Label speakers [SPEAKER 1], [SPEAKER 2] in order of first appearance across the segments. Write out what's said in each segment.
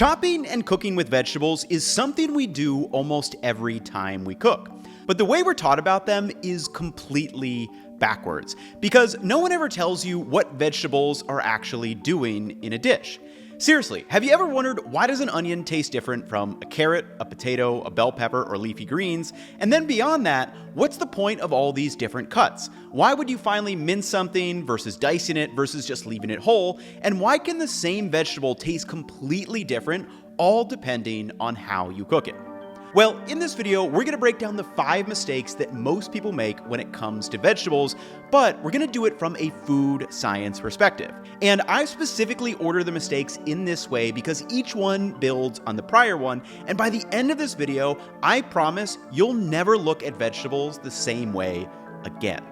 [SPEAKER 1] Chopping and cooking with vegetables is something we do almost every time we cook. But the way we're taught about them is completely backwards, because no one ever tells you what vegetables are actually doing in a dish. Seriously, have you ever wondered why does an onion taste different from a carrot, a potato, a bell pepper, or leafy greens? And then beyond that, what's the point of all these different cuts? Why would you finally mince something versus dicing it versus just leaving it whole? And why can the same vegetable taste completely different, all depending on how you cook it? Well, in this video, we're going to break down the 5 mistakes that most people make when it comes to vegetables, but we're going to do it from a food science perspective. And I specifically order the mistakes in this way because each one builds on the prior one, and by the end of this video, I promise you'll never look at vegetables the same way again.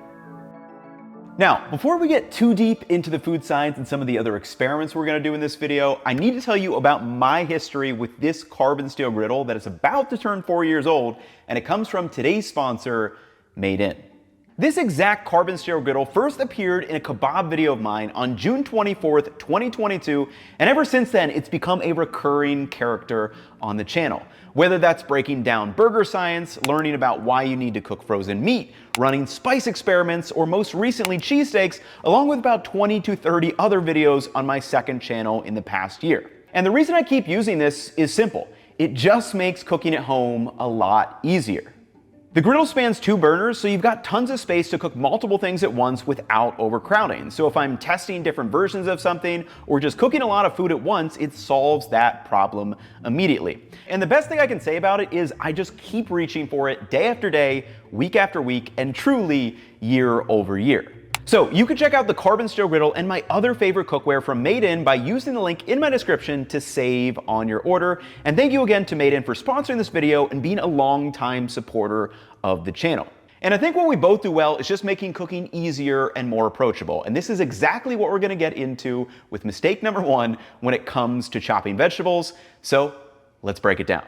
[SPEAKER 1] Now, before we get too deep into the food science and some of the other experiments we're going to do in this video, I need to tell you about my history with this carbon steel griddle that is about to turn 4 years old, and it comes from today's sponsor, Made In. This exact carbon steel griddle first appeared in a kebab video of mine on June 24th, 2022, and ever since then, it's become a recurring character on the channel. Whether that's breaking down burger science, learning about why you need to cook frozen meat, running spice experiments, or most recently cheesesteaks, along with about 20 to 30 other videos on my second channel in the past year. And the reason I keep using this is simple. It just makes cooking at home a lot easier. The griddle spans 2 burners, so you've got tons of space to cook multiple things at once without overcrowding. So if I'm testing different versions of something or just cooking a lot of food at once, it solves that problem immediately. And the best thing I can say about it is I just keep reaching for it day after day, week after week, and truly year over year. So you can check out the carbon steel griddle and my other favorite cookware from Made In by using the link in my description to save on your order. And thank you again to Made In for sponsoring this video and being a long-time supporter of the channel. And I think what we both do well is just making cooking easier and more approachable. And this is exactly what we're gonna get into with mistake number 1 when it comes to chopping vegetables. So let's break it down.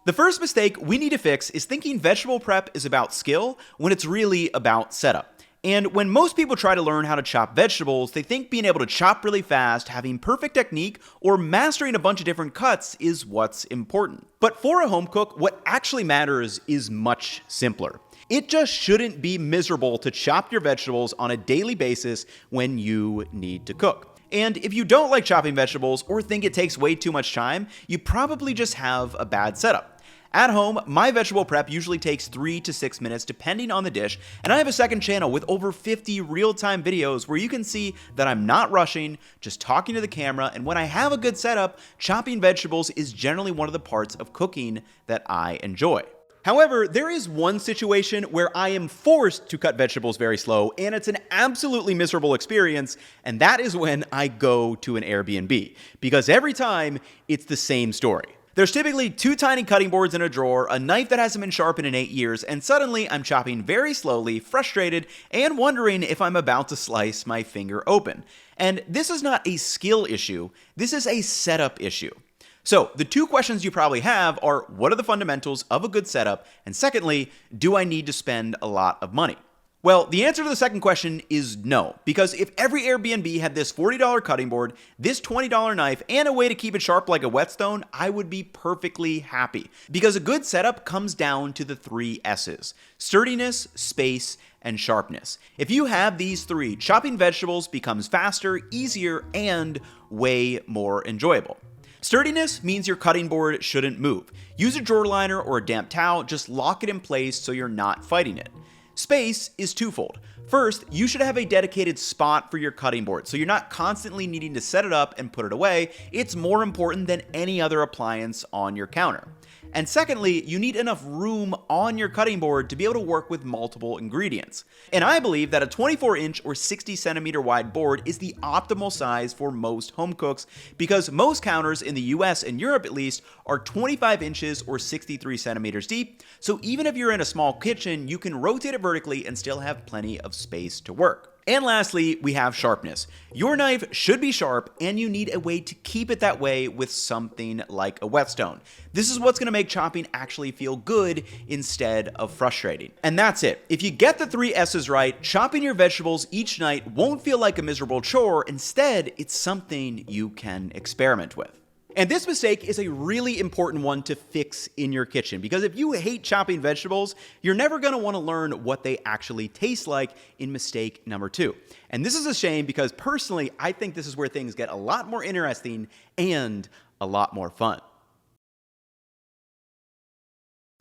[SPEAKER 1] The first mistake we need to fix is thinking vegetable prep is about skill when it's really about setup. And when most people try to learn how to chop vegetables, they think being able to chop really fast, having perfect technique, or mastering a bunch of different cuts is what's important. But for a home cook, what actually matters is much simpler. It just shouldn't be miserable to chop your vegetables on a daily basis when you need to cook. And if you don't like chopping vegetables or think it takes way too much time, you probably just have a bad setup. At home, my vegetable prep usually takes 3 to 6 minutes depending on the dish, and I have a second channel with over 50 real-time videos where you can see that I'm not rushing, just talking to the camera, and when I have a good setup, chopping vegetables is generally one of the parts of cooking that I enjoy. However, there is one situation where I am forced to cut vegetables very slow, and it's an absolutely miserable experience, and that is when I go to an Airbnb, because every time it's the same story. There's typically 2 tiny cutting boards in a drawer, a knife that hasn't been sharpened in 8 years, and suddenly I'm chopping very slowly, frustrated, and wondering if I'm about to slice my finger open. And this is not a skill issue, this is a setup issue. So the 2 questions you probably have are, what are the fundamentals of a good setup? And secondly, do I need to spend a lot of money? Well, the answer to the second question is no, because if every Airbnb had this $40 cutting board, this $20 knife, and a way to keep it sharp like a whetstone, I would be perfectly happy. Because a good setup comes down to the 3 S's: sturdiness, space, and sharpness. If you have these 3, chopping vegetables becomes faster, easier, and way more enjoyable. Sturdiness means your cutting board shouldn't move. Use a drawer liner or a damp towel, just lock it in place so you're not fighting it. Space is twofold. First, you should have a dedicated spot for your cutting board, so you're not constantly needing to set it up and put it away. It's more important than any other appliance on your counter. And secondly, you need enough room on your cutting board to be able to work with multiple ingredients. And I believe that a 24-inch or 60-centimeter wide board is the optimal size for most home cooks, because most counters in the US and Europe at least are 25 inches or 63 centimeters deep. So even if you're in a small kitchen, you can rotate it vertically and still have plenty of space to work. And lastly, we have sharpness. Your knife should be sharp, and you need a way to keep it that way with something like a whetstone. This is what's going to make chopping actually feel good instead of frustrating. And that's it. If you get the 3 S's right, chopping your vegetables each night won't feel like a miserable chore. Instead, it's something you can experiment with. And this mistake is a really important one to fix in your kitchen, because if you hate chopping vegetables, you're never going to want to learn what they actually taste like in mistake number 2. And this is a shame, because personally, I think this is where things get a lot more interesting and a lot more fun.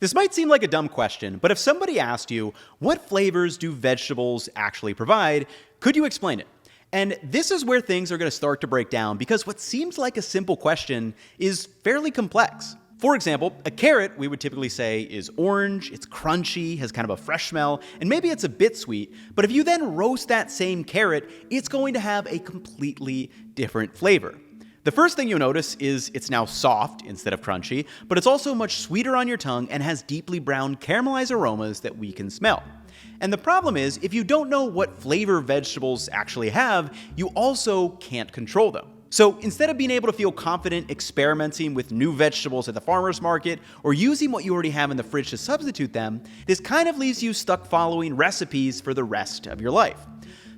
[SPEAKER 1] This might seem like a dumb question, but if somebody asked you, what flavors do vegetables actually provide, could you explain it? And this is where things are going to start to break down, because what seems like a simple question is fairly complex. For example, a carrot, we would typically say, is orange, it's crunchy, has kind of a fresh smell, and maybe it's a bit sweet. But if you then roast that same carrot, it's going to have a completely different flavor. The first thing you'll notice is it's now soft instead of crunchy, but it's also much sweeter on your tongue and has deeply brown caramelized aromas that we can smell. And the problem is, if you don't know what flavor vegetables actually have, you also can't control them. So instead of being able to feel confident experimenting with new vegetables at the farmer's market or using what you already have in the fridge to substitute them, this kind of leaves you stuck following recipes for the rest of your life.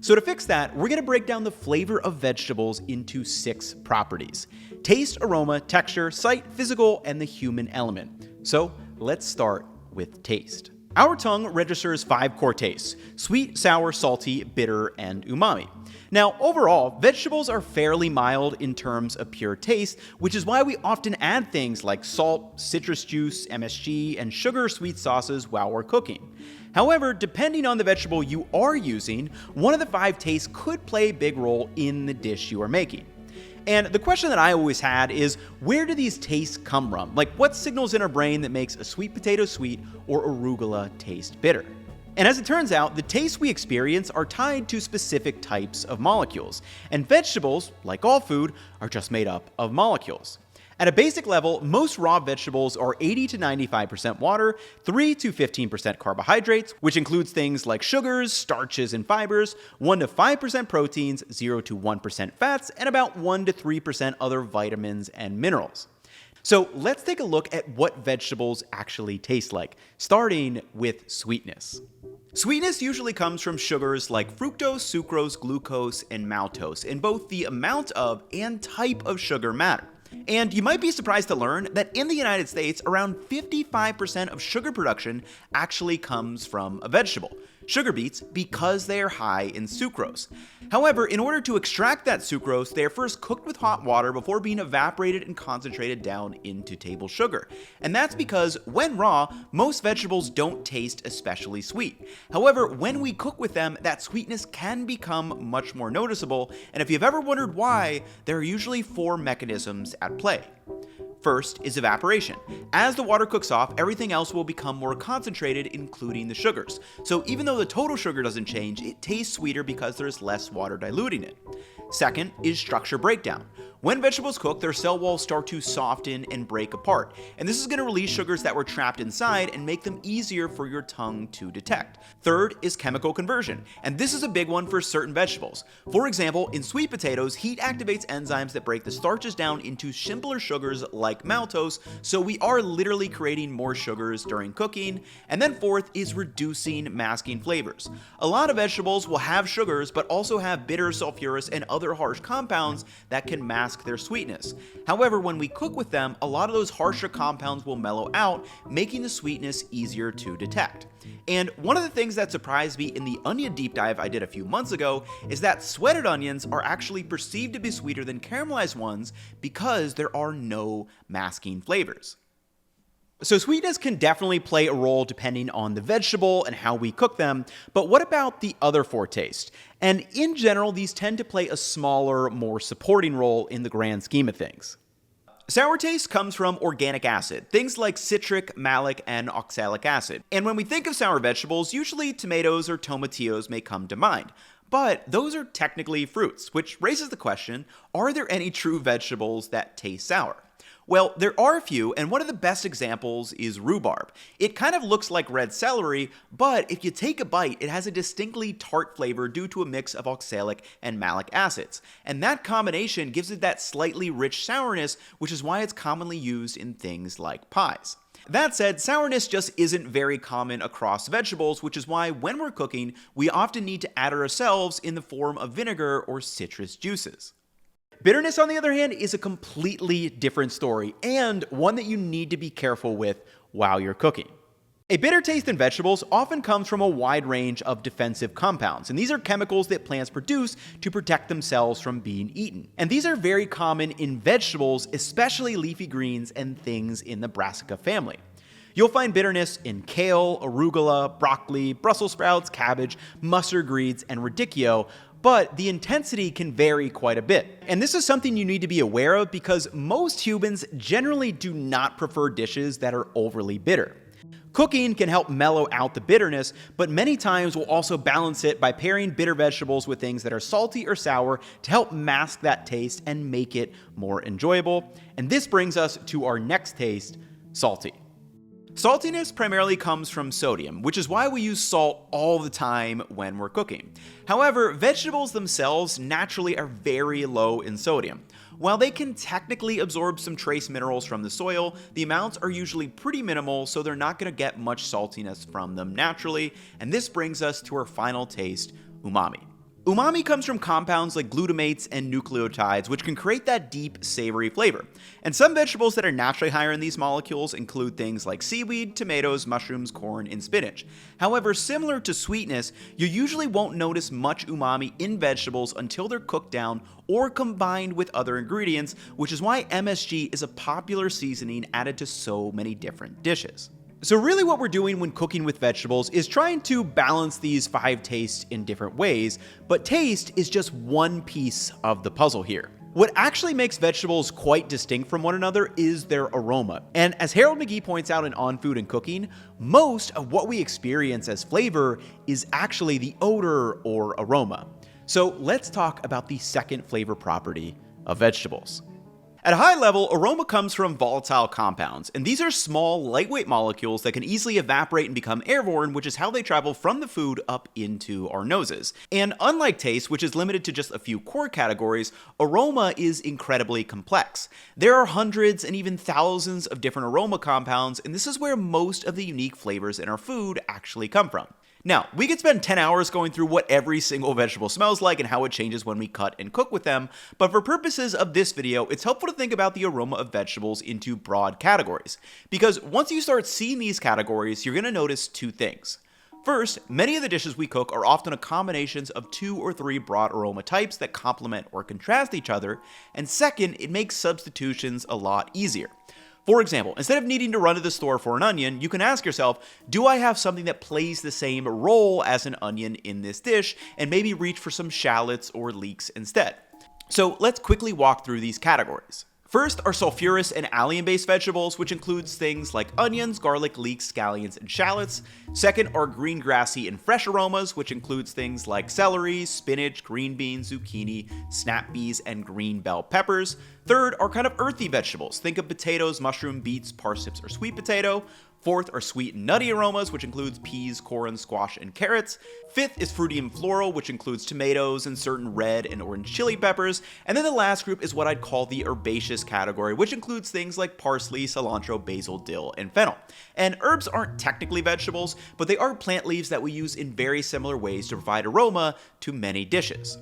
[SPEAKER 1] So to fix that, we're going to break down the flavor of vegetables into 6 properties: taste, aroma, texture, sight, physical, and the human element. So let's start with taste. Our tongue registers 5 core tastes: sweet, sour, salty, bitter, and umami. Now, overall, vegetables are fairly mild in terms of pure taste, which is why we often add things like salt, citrus juice, MSG, and sugar-sweet sauces while we're cooking. However, depending on the vegetable you are using, one of the 5 tastes could play a big role in the dish you are making. And the question that I always had is, where do these tastes come from? Like, what signals in our brain that makes a sweet potato sweet or arugula taste bitter? And as it turns out, the tastes we experience are tied to specific types of molecules, and vegetables, like all food, are just made up of molecules. At a basic level, most raw vegetables are 80 to 95% water, 3 to 15% carbohydrates, which includes things like sugars, starches, and fibers, 1 to 5% proteins, 0 to 1% fats, and about 1 to 3% other vitamins and minerals. So let's take a look at what vegetables actually taste like, starting with sweetness. Sweetness usually comes from sugars like fructose, sucrose, glucose, and maltose, and both the amount of and type of sugar matter. And you might be surprised to learn that in the United States, around 55% of sugar production actually comes from a vegetable, sugar beets, because they are high in sucrose. However, in order to extract that sucrose, they are first cooked with hot water before being evaporated and concentrated down into table sugar. And that's because when raw, most vegetables don't taste especially sweet. However, when we cook with them, that sweetness can become much more noticeable, and if you've ever wondered why, there are usually 4 mechanisms at play. First is evaporation. As the water cooks off, everything else will become more concentrated, including the sugars. So even though the total sugar doesn't change, it tastes sweeter because there's less water diluting it. Second is structure breakdown. When vegetables cook, their cell walls start to soften and break apart, and this is going to release sugars that were trapped inside and make them easier for your tongue to detect. Third is chemical conversion, and this is a big one for certain vegetables. For example, in sweet potatoes, heat activates enzymes that break the starches down into simpler sugars like maltose, so we are literally creating more sugars during cooking. And then fourth is reducing masking flavors. A lot of vegetables will have sugars, but also have bitter, sulfurous, and other harsh compounds that can mask their sweetness. However, when we cook with them, a lot of those harsher compounds will mellow out, making the sweetness easier to detect. And one of the things that surprised me in the onion deep dive I did a few months ago is that sweated onions are actually perceived to be sweeter than caramelized ones because there are no masking flavors. So sweetness can definitely play a role depending on the vegetable and how we cook them, but what about the other 4 tastes? And in general, these tend to play a smaller, more supporting role in the grand scheme of things. Sour taste comes from organic acid, things like citric, malic, and oxalic acid. And when we think of sour vegetables, usually tomatoes or tomatillos may come to mind. But those are technically fruits, which raises the question, are there any true vegetables that taste sour? Well, there are a few, and one of the best examples is rhubarb. It kind of looks like red celery, but if you take a bite, it has a distinctly tart flavor due to a mix of oxalic and malic acids. And that combination gives it that slightly rich sourness, which is why it's commonly used in things like pies. That said, sourness just isn't very common across vegetables, which is why when we're cooking, we often need to add it ourselves in the form of vinegar or citrus juices. Bitterness, on the other hand, is a completely different story, and one that you need to be careful with while you're cooking. A bitter taste in vegetables often comes from a wide range of defensive compounds, and these are chemicals that plants produce to protect themselves from being eaten. And these are very common in vegetables, especially leafy greens and things in the brassica family. You'll find bitterness in kale, arugula, broccoli, Brussels sprouts, cabbage, mustard greens, and radicchio, but the intensity can vary quite a bit. And this is something you need to be aware of because most humans generally do not prefer dishes that are overly bitter. Cooking can help mellow out the bitterness, but many times we'll also balance it by pairing bitter vegetables with things that are salty or sour to help mask that taste and make it more enjoyable. And this brings us to our next taste, salty. Saltiness primarily comes from sodium, which is why we use salt all the time when we're cooking. However, vegetables themselves naturally are very low in sodium. While they can technically absorb some trace minerals from the soil, the amounts are usually pretty minimal, so they're not going to get much saltiness from them naturally, and this brings us to our final taste, umami. Umami comes from compounds like glutamates and nucleotides, which can create that deep, savory flavor. And some vegetables that are naturally higher in these molecules include things like seaweed, tomatoes, mushrooms, corn, and spinach. However, similar to sweetness, you usually won't notice much umami in vegetables until they're cooked down or combined with other ingredients, which is why MSG is a popular seasoning added to so many different dishes. So really what we're doing when cooking with vegetables is trying to balance these 5 tastes in different ways, but taste is just one piece of the puzzle here. What actually makes vegetables quite distinct from one another is their aroma. And as Harold McGee points out in On Food and Cooking, most of what we experience as flavor is actually the odor or aroma. So let's talk about the second flavor property of vegetables. At a high level, aroma comes from volatile compounds, and these are small, lightweight molecules that can easily evaporate and become airborne, which is how they travel from the food up into our noses. And unlike taste, which is limited to just a few core categories, aroma is incredibly complex. There are hundreds and even thousands of different aroma compounds, and this is where most of the unique flavors in our food actually come from. Now, we could spend 10 hours going through what every single vegetable smells like and how it changes when we cut and cook with them, but for purposes of this video, it's helpful to think about the aroma of vegetables into broad categories. Because once you start seeing these categories, you're going to notice 2 things. First, many of the dishes we cook are often a combinations of 2 or 3 broad aroma types that complement or contrast each other, and second, it makes substitutions a lot easier. For example, instead of needing to run to the store for an onion, you can ask yourself, do I have something that plays the same role as an onion in this dish, and maybe reach for some shallots or leeks instead? So let's quickly walk through these categories. First are sulfurous and allium-based vegetables, which includes things like onions, garlic, leeks, scallions, and shallots. Second are green grassy and fresh aromas, which includes things like celery, spinach, green beans, zucchini, snap peas, and green bell peppers. Third are kind of earthy vegetables. Think of potatoes, mushroom, beets, parsnips, or sweet potato. Fourth are sweet and nutty aromas, which includes peas, corn, squash, and carrots. Fifth is fruity and floral, which includes tomatoes and certain red and orange chili peppers. And then the last group is what I'd call the herbaceous category, which includes things like parsley, cilantro, basil, dill, and fennel. And herbs aren't technically vegetables, but they are plant leaves that we use in very similar ways to provide aroma to many dishes.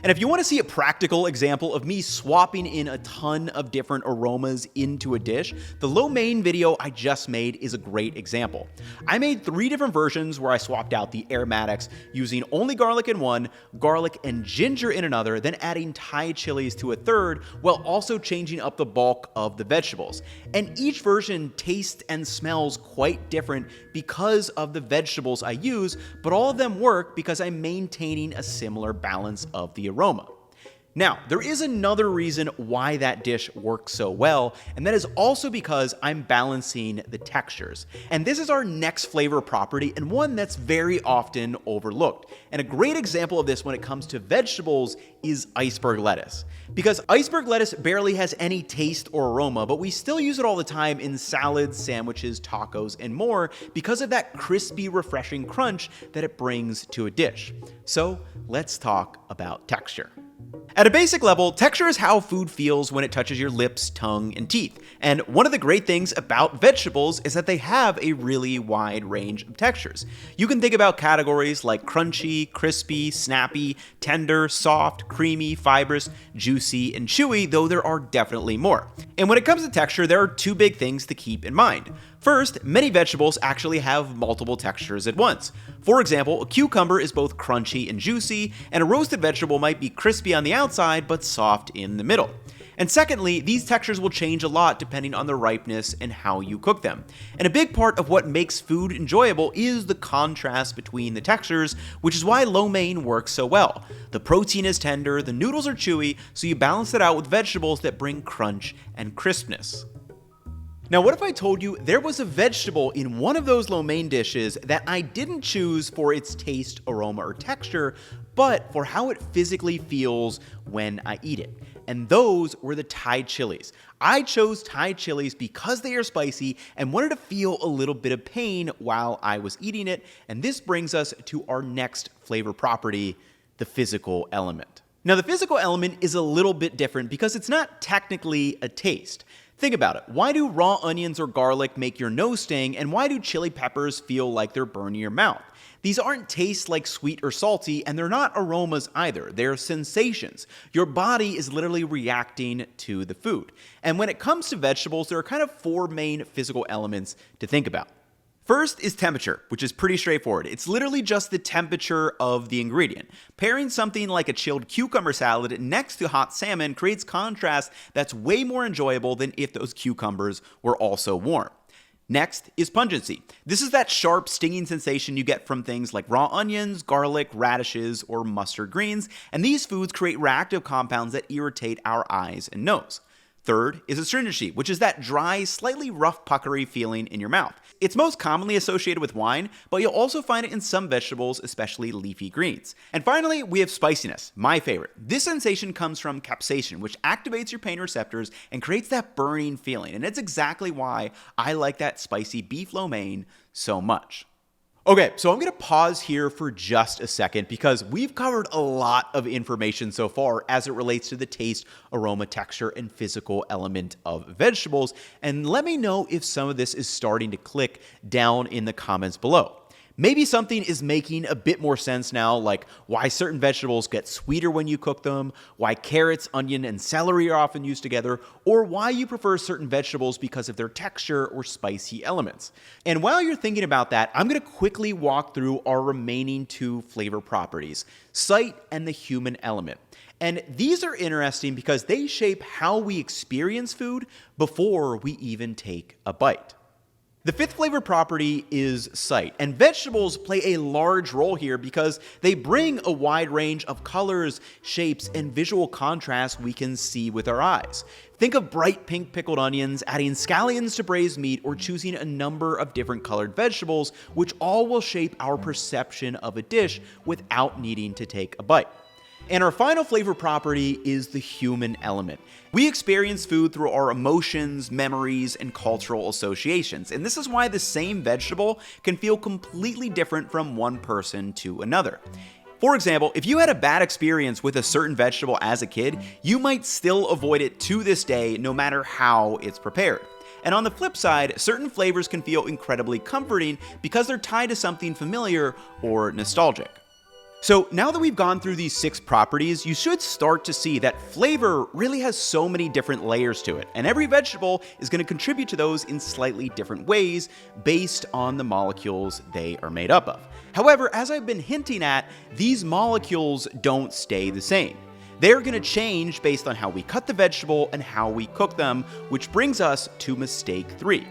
[SPEAKER 1] And if you want to see a practical example of me swapping in a ton of different aromas into a dish, the lo mein video I just made is a great example. I made 3 different versions where I swapped out the aromatics using only garlic in one, garlic and ginger in another, then adding Thai chilies to a third, while also changing up the bulk of the vegetables. And each version tastes and smells quite different because of the vegetables I use, but all of them work because I'm maintaining a similar balance of the aroma. Now, there is another reason why that dish works so well, and that is also because I'm balancing the textures. And this is our next flavor property, and one that's very often overlooked. And a great example of this when it comes to vegetables is iceberg lettuce. Because iceberg lettuce barely has any taste or aroma, but we still use it all the time in salads, sandwiches, tacos, and more because of that crispy, refreshing crunch that it brings to a dish. So let's talk about texture. At a basic level, texture is how food feels when it touches your lips, tongue, and teeth. And one of the great things about vegetables is that they have a really wide range of textures. You can think about categories like crunchy, crispy, snappy, tender, soft, creamy, fibrous, juicy, and chewy, though there are definitely more. And when it comes to texture, there are two big things to keep in mind. First, many vegetables actually have multiple textures at once. For example, a cucumber is both crunchy and juicy, and a roasted vegetable might be crispy on the outside but soft in the middle. And secondly, these textures will change a lot depending on the ripeness and how you cook them. And a big part of what makes food enjoyable is the contrast between the textures, which is why lo mein works so well. The protein is tender, the noodles are chewy, so you balance it out with vegetables that bring crunch and crispness. Now, what if I told you there was a vegetable in one of those lo mein dishes that I didn't choose for its taste, aroma, or texture, but for how it physically feels when I eat it? And those were the Thai chilies. I chose Thai chilies because they are spicy and wanted to feel a little bit of pain while I was eating it, and this brings us to our next flavor property, the physical element. Now, the physical element is a little bit different because it's not technically a taste. Think about it. Why do raw onions or garlic make your nose sting, and why do chili peppers feel like they're burning your mouth? These aren't tastes like sweet or salty, and they're not aromas either. They're sensations. Your body is literally reacting to the food. And when it comes to vegetables, there are kind of four main physical elements to think about. First is temperature, which is pretty straightforward. It's literally just the temperature of the ingredient. Pairing something like a chilled cucumber salad next to hot salmon creates contrast that's way more enjoyable than if those cucumbers were also warm. Next is pungency. This is that sharp, stinging sensation you get from things like raw onions, garlic, radishes, or mustard greens, and these foods create reactive compounds that irritate our eyes and nose. Third is astringency, which is that dry, slightly rough, puckery feeling in your mouth. It's most commonly associated with wine, but you'll also find it in some vegetables, especially leafy greens. And finally, we have spiciness, my favorite. This sensation comes from capsaicin, which activates your pain receptors and creates that burning feeling. And it's exactly why I like that spicy beef lo mein so much. Okay, so I'm going to pause here for just a second because we've covered a lot of information so far as it relates to the taste, aroma, texture, and physical element of vegetables. And let me know if some of this is starting to click down in the comments below. Maybe something is making a bit more sense now, like why certain vegetables get sweeter when you cook them, why carrots, onion, and celery are often used together, or why you prefer certain vegetables because of their texture or spicy elements. And while you're thinking about that, I'm going to quickly walk through our remaining two flavor properties, sight and the human element. And these are interesting because they shape how we experience food before we even take a bite. The fifth flavor property is sight, and vegetables play a large role here because they bring a wide range of colors, shapes, and visual contrasts we can see with our eyes. Think of bright pink pickled onions, adding scallions to braised meat, or choosing a number of different colored vegetables, which all will shape our perception of a dish without needing to take a bite. And our final flavor property is the human element. We experience food through our emotions, memories, and cultural associations. And this is why the same vegetable can feel completely different from one person to another. For example, if you had a bad experience with a certain vegetable as a kid, you might still avoid it to this day no matter how it's prepared. And on the flip side, certain flavors can feel incredibly comforting because they're tied to something familiar or nostalgic. So now that we've gone through these 6 properties, you should start to see that flavor really has so many different layers to it, and every vegetable is going to contribute to those in slightly different ways based on the molecules they are made up of. However, as I've been hinting at, these molecules don't stay the same. They're going to change based on how we cut the vegetable and how we cook them, which brings us to mistake 3.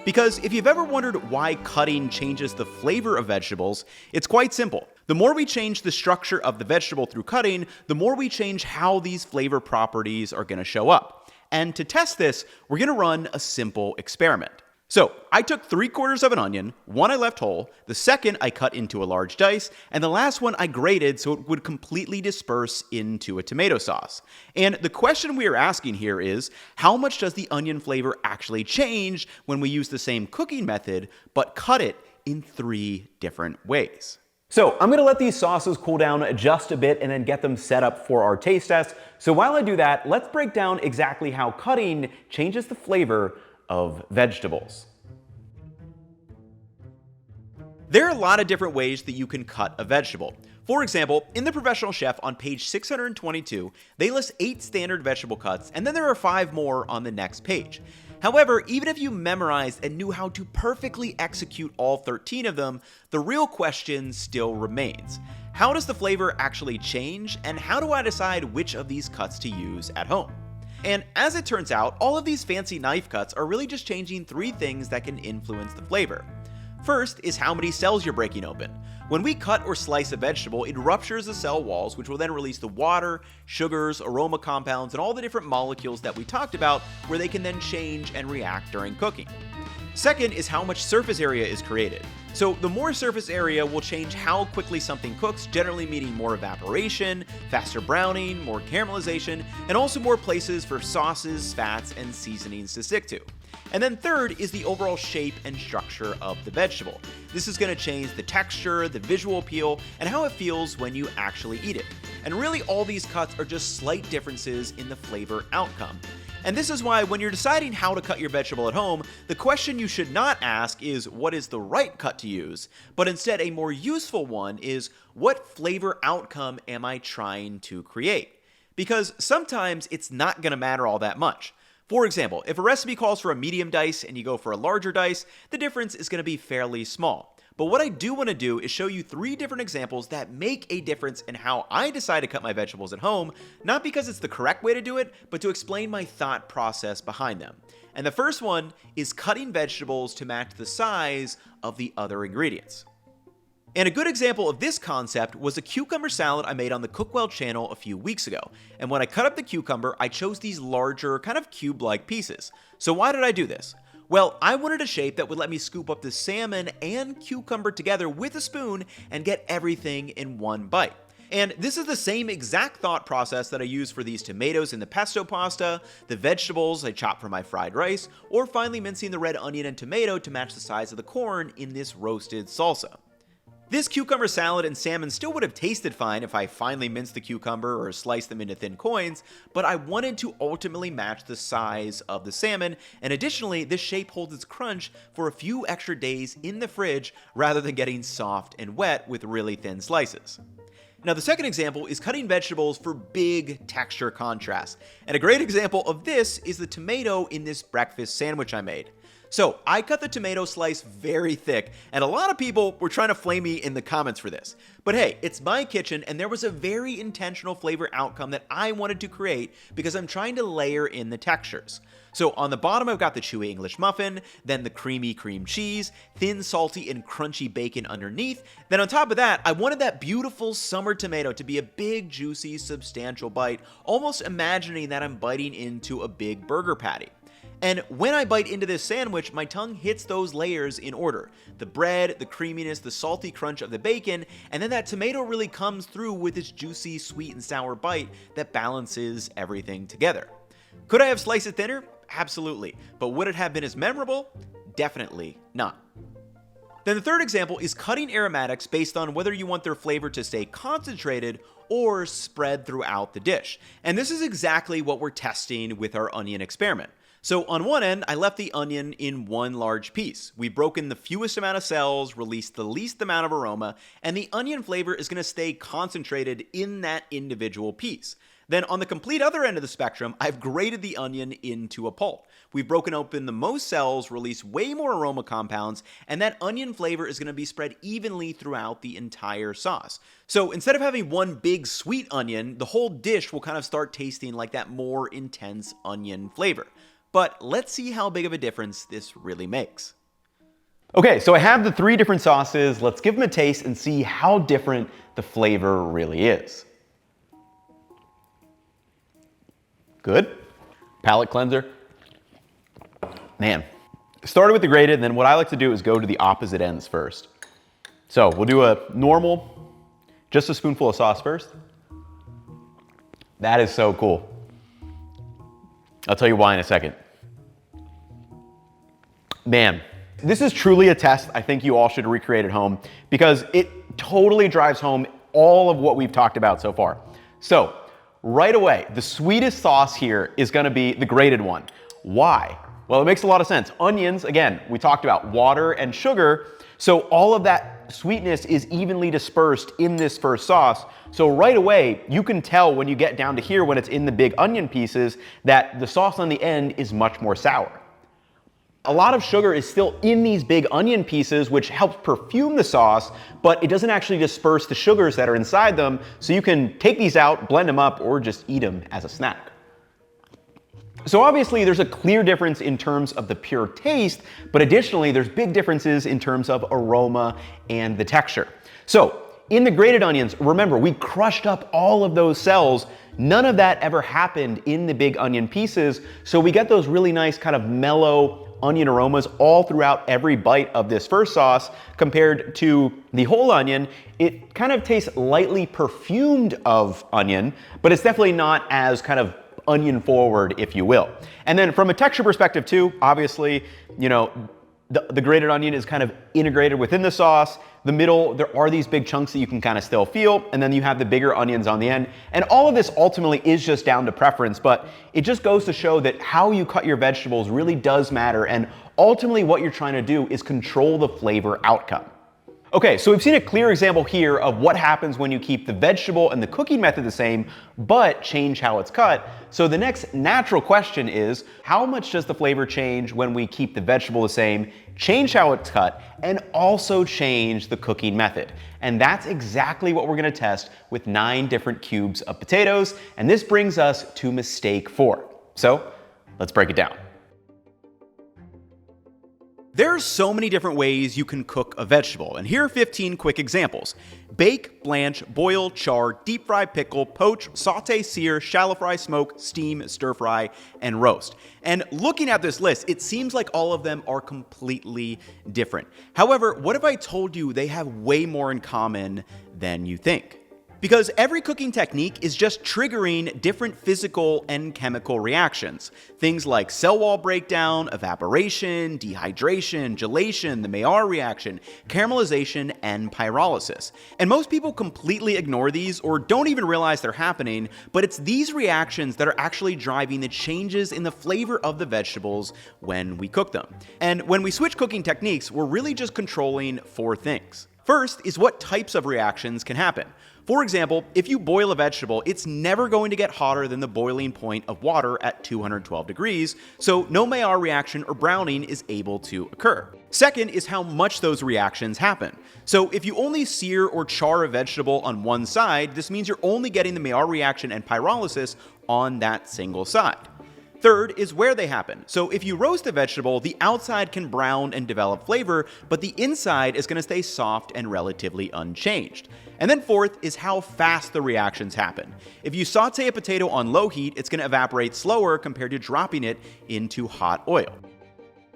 [SPEAKER 1] Because if you've ever wondered why cutting changes the flavor of vegetables, it's quite simple. The more we change the structure of the vegetable through cutting, the more we change how these flavor properties are going to show up. And to test this, we're going to run a simple experiment. So I took 3/4 of an onion, one I left whole, the second I cut into a large dice, and the last one I grated so it would completely disperse into a tomato sauce. And the question we are asking here is, how much does the onion flavor actually change when we use the same cooking method, but cut it in 3 different ways? So I'm gonna let these sauces cool down just a bit and then get them set up for our taste test. So while I do that, let's break down exactly how cutting changes the flavor of vegetables. There are a lot of different ways that you can cut a vegetable. For example, in The Professional Chef on page 622, they list 8 standard vegetable cuts, and then there are 5 more on the next page. However, even if you memorized and knew how to perfectly execute all 13 of them, the real question still remains. How does the flavor actually change, and how do I decide which of these cuts to use at home? And as it turns out, all of these fancy knife cuts are really just changing 3 things that can influence the flavor. First is how many cells you're breaking open. When we cut or slice a vegetable, it ruptures the cell walls, which will then release the water, sugars, aroma compounds, and all the different molecules that we talked about, where they can then change and react during cooking. Second is how much surface area is created. So the more surface area will change how quickly something cooks, generally meaning more evaporation, faster browning, more caramelization, and also more places for sauces, fats, and seasonings to stick to. And then third is the overall shape and structure of the vegetable. This is going to change the texture, the visual appeal, and how it feels when you actually eat it. And really all these cuts are just slight differences in the flavor outcome. And this is why when you're deciding how to cut your vegetable at home, the question you should not ask is what is the right cut to use, but instead a more useful one is what flavor outcome am I trying to create? Because sometimes it's not going to matter all that much. For example, if a recipe calls for a medium dice and you go for a larger dice, the difference is going to be fairly small. But what I do want to do is show you 3 different examples that make a difference in how I decide to cut my vegetables at home, not because it's the correct way to do it, but to explain my thought process behind them. And the first one is cutting vegetables to match the size of the other ingredients. And a good example of this concept was a cucumber salad I made on the Cookwell channel a few weeks ago. And when I cut up the cucumber, I chose these larger, kind of cube-like pieces. So why did I do this? Well, I wanted a shape that would let me scoop up the salmon and cucumber together with a spoon and get everything in one bite. And this is the same exact thought process that I use for these tomatoes in the pesto pasta, the vegetables I chop for my fried rice, or finally mincing the red onion and tomato to match the size of the corn in this roasted salsa. This cucumber salad and salmon still would have tasted fine if I finely minced the cucumber or sliced them into thin coins, but I wanted to ultimately match the size of the salmon, and additionally, this shape holds its crunch for a few extra days in the fridge rather than getting soft and wet with really thin slices. Now the second example is cutting vegetables for big texture contrast, and a great example of this is the tomato in this breakfast sandwich I made. So I cut the tomato slice very thick, and a lot of people were trying to flame me in the comments for this. But hey, it's my kitchen, and there was a very intentional flavor outcome that I wanted to create because I'm trying to layer in the textures. So on the bottom, I've got the chewy English muffin, then the creamy cream cheese, thin, salty, and crunchy bacon underneath. Then on top of that, I wanted that beautiful summer tomato to be a big, juicy, substantial bite, almost imagining that I'm biting into a big burger patty. And when I bite into this sandwich, my tongue hits those layers in order. The bread, the creaminess, the salty crunch of the bacon, and then that tomato really comes through with its juicy, sweet, and sour bite that balances everything together. Could I have sliced it thinner? Absolutely. But would it have been as memorable? Definitely not. Then the third example is cutting aromatics based on whether you want their flavor to stay concentrated or spread throughout the dish. And this is exactly what we're testing with our onion experiment. So on one end, I left the onion in one large piece. We've broken the fewest amount of cells, released the least amount of aroma, and the onion flavor is going to stay concentrated in that individual piece. Then on the complete other end of the spectrum, I've grated the onion into a pulp. We've broken open the most cells, released way more aroma compounds, and that onion flavor is going to be spread evenly throughout the entire sauce. So instead of having one big sweet onion, the whole dish will kind of start tasting like that more intense onion flavor. But let's see how big of a difference this really makes. Okay, so I have the 3 different sauces. Let's give them a taste and see how different the flavor really is. Good. Palate cleanser. Man. Started with the grated, and then what I like to do is go to the opposite ends first. So we'll do a normal, just a spoonful of sauce first. That is so cool. I'll tell you why in a second. Man, this is truly a test I think you all should recreate at home because it totally drives home all of what we've talked about so far. So right away, the sweetest sauce here is gonna be the grated one. Why? Well, it makes a lot of sense. Onions, again, we talked about water and sugar, so all of that sweetness is evenly dispersed in this first sauce. So right away, you can tell when you get down to here, when it's in the big onion pieces, that the sauce on the end is much more sour. A lot of sugar is still in these big onion pieces, which helps perfume the sauce, but it doesn't actually disperse the sugars that are inside them, so you can take these out, blend them up, or just eat them as a snack. So obviously there's a clear difference in terms of the pure taste, but additionally there's big differences in terms of aroma and the texture. So in the grated onions, remember, we crushed up all of those cells. None of that ever happened in the big onion pieces, so we get those really nice kind of mellow onion aromas all throughout every bite of this first sauce. Compared to the whole onion, it kind of tastes lightly perfumed of onion, but it's definitely not as kind of onion forward, if you will. And then from a texture perspective too, obviously, you know, the grated onion is kind of integrated within the sauce. The middle, there are these big chunks that you can kind of still feel, and then you have the bigger onions on the end. And all of this ultimately is just down to preference, but it just goes to show that how you cut your vegetables really does matter, and ultimately what you're trying to do is control the flavor outcome. Okay, so we've seen a clear example here of what happens when you keep the vegetable and the cooking method the same, but change how it's cut. So the next natural question is, how much does the flavor change when we keep the vegetable the same, change how it's cut, and also change the cooking method? And that's exactly what we're gonna test with 9 different cubes of potatoes, and this brings us to mistake 4. So let's break it down. There are so many different ways you can cook a vegetable, and here are 15 quick examples. Bake, blanch, boil, char, deep fry, pickle, poach, saute, sear, shallow fry, smoke, steam, stir fry, and roast. And looking at this list, it seems like all of them are completely different. However, what if I told you they have way more in common than you think? Because every cooking technique is just triggering different physical and chemical reactions. Things like cell wall breakdown, evaporation, dehydration, gelation, the Maillard reaction, caramelization, and pyrolysis. And most people completely ignore these or don't even realize they're happening, but it's these reactions that are actually driving the changes in the flavor of the vegetables when we cook them. And when we switch cooking techniques, we're really just controlling 4 things. First is what types of reactions can happen. For example, if you boil a vegetable, it's never going to get hotter than the boiling point of water at 212 degrees, so no Maillard reaction or browning is able to occur. Second is how much those reactions happen. So if you only sear or char a vegetable on one side, this means you're only getting the Maillard reaction and pyrolysis on that single side. Third is where they happen. So if you roast a vegetable, the outside can brown and develop flavor, but the inside is going to stay soft and relatively unchanged. And then fourth is how fast the reactions happen. If you saute a potato on low heat, it's going to evaporate slower compared to dropping it into hot oil.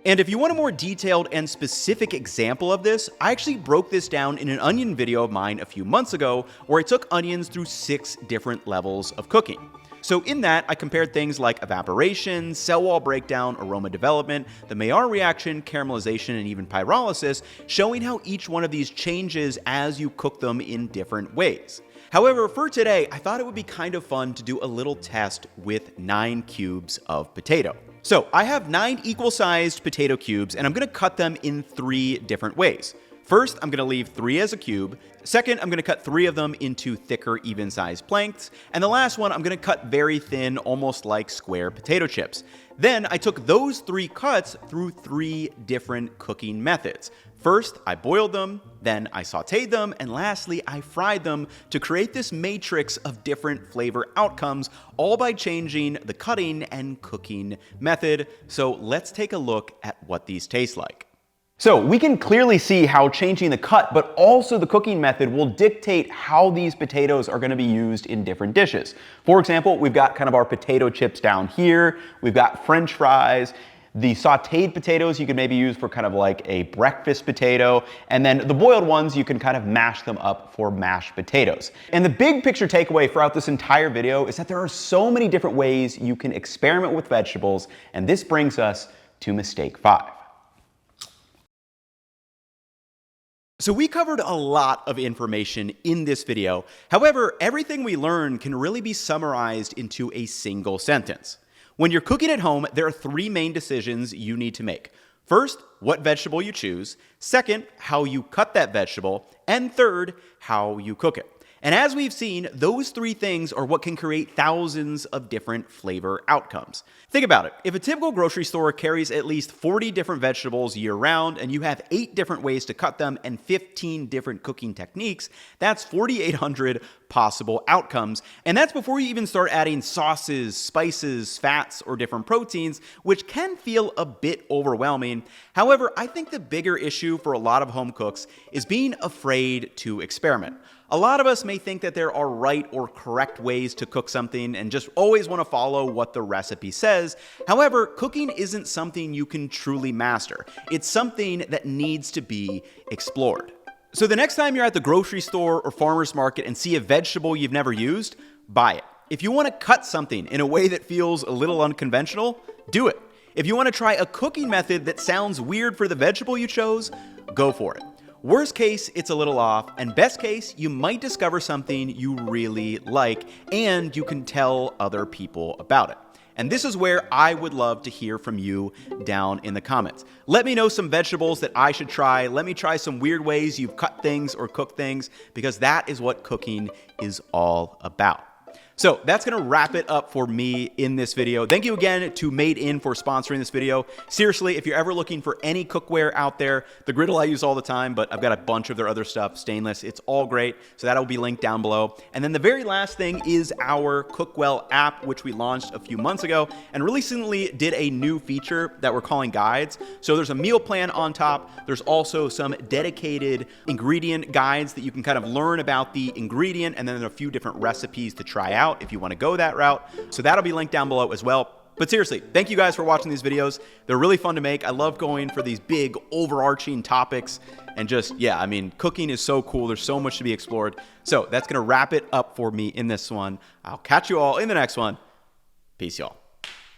[SPEAKER 1] And if you want a more detailed and specific example of this, I actually broke this down in an onion video of mine a few months ago, where I took onions through 6 different levels of cooking. So in that, I compared things like evaporation, cell wall breakdown, aroma development, the Maillard reaction, caramelization, and even pyrolysis, showing how each one of these changes as you cook them in different ways. However, for today, I thought it would be kind of fun to do a little test with 9 cubes of potato. So I have 9 equal-sized potato cubes, and I'm going to cut them in 3 different ways. First, I'm going to leave 3 as a cube. Second, I'm going to cut 3 of them into thicker, even-sized planks. And the last one, I'm going to cut very thin, almost like square potato chips. Then I took those 3 cuts through 3 different cooking methods. First, I boiled them, then I sauteed them, and lastly, I fried them to create this matrix of different flavor outcomes, all by changing the cutting and cooking method. So let's take a look at what these taste like. So we can clearly see how changing the cut, but also the cooking method, will dictate how these potatoes are going to be used in different dishes. For example, we've got kind of our potato chips down here. We've got French fries. The sauteed potatoes you can maybe use for kind of like a breakfast potato. And then the boiled ones, you can kind of mash them up for mashed potatoes. And the big picture takeaway throughout this entire video is that there are so many different ways you can experiment with vegetables. And this brings us to mistake 5. So we covered a lot of information in this video. However, everything we learned can really be summarized into a single sentence. When you're cooking at home, there are three main decisions you need to make. First, what vegetable you choose. Second, how you cut that vegetable. And third, how you cook it. And as we've seen, those three things are what can create thousands of different flavor outcomes. Think about it. If a typical grocery store carries at least 40 different vegetables year-round, and you have 8 different ways to cut them and 15 different cooking techniques, that's 4,800 possible outcomes. And that's before you even start adding sauces, spices, fats, or different proteins, which can feel a bit overwhelming. However, I think the bigger issue for a lot of home cooks is being afraid to experiment. A lot of us may think that there are right or correct ways to cook something and just always want to follow what the recipe says. However, cooking isn't something you can truly master. It's something that needs to be explored. So the next time you're at the grocery store or farmer's market and see a vegetable you've never used, buy it. If you want to cut something in a way that feels a little unconventional, do it. If you want to try a cooking method that sounds weird for the vegetable you chose, go for it. Worst case, it's a little off, and best case, you might discover something you really like, and you can tell other people about it. And this is where I would love to hear from you down in the comments. Let me know some vegetables that I should try. Let me try some weird ways you've cut things or cooked things, because that is what cooking is all about. So that's going to wrap it up for me in this video. Thank you again to Made In for sponsoring this video. Seriously, if you're ever looking for any cookware out there, the Griddle I use all the time, but I've got a bunch of their other stuff, stainless. It's all great. So that'll be linked down below. And then the very last thing is our Cookwell app, which we launched a few months ago and recently did a new feature that we're calling guides. So there's a meal plan on top. There's also some dedicated ingredient guides that you can kind of learn about the ingredient, and then a few different recipes to try out if you want to go that route. So that'll be linked down below as well. But seriously, thank you guys for watching these videos. They're really fun to make. I love going for these big overarching topics, and just, yeah, I mean, cooking is so cool. There's so much to be explored. So that's going to wrap it up for me in this one. I'll catch you all in the next one. Peace, y'all.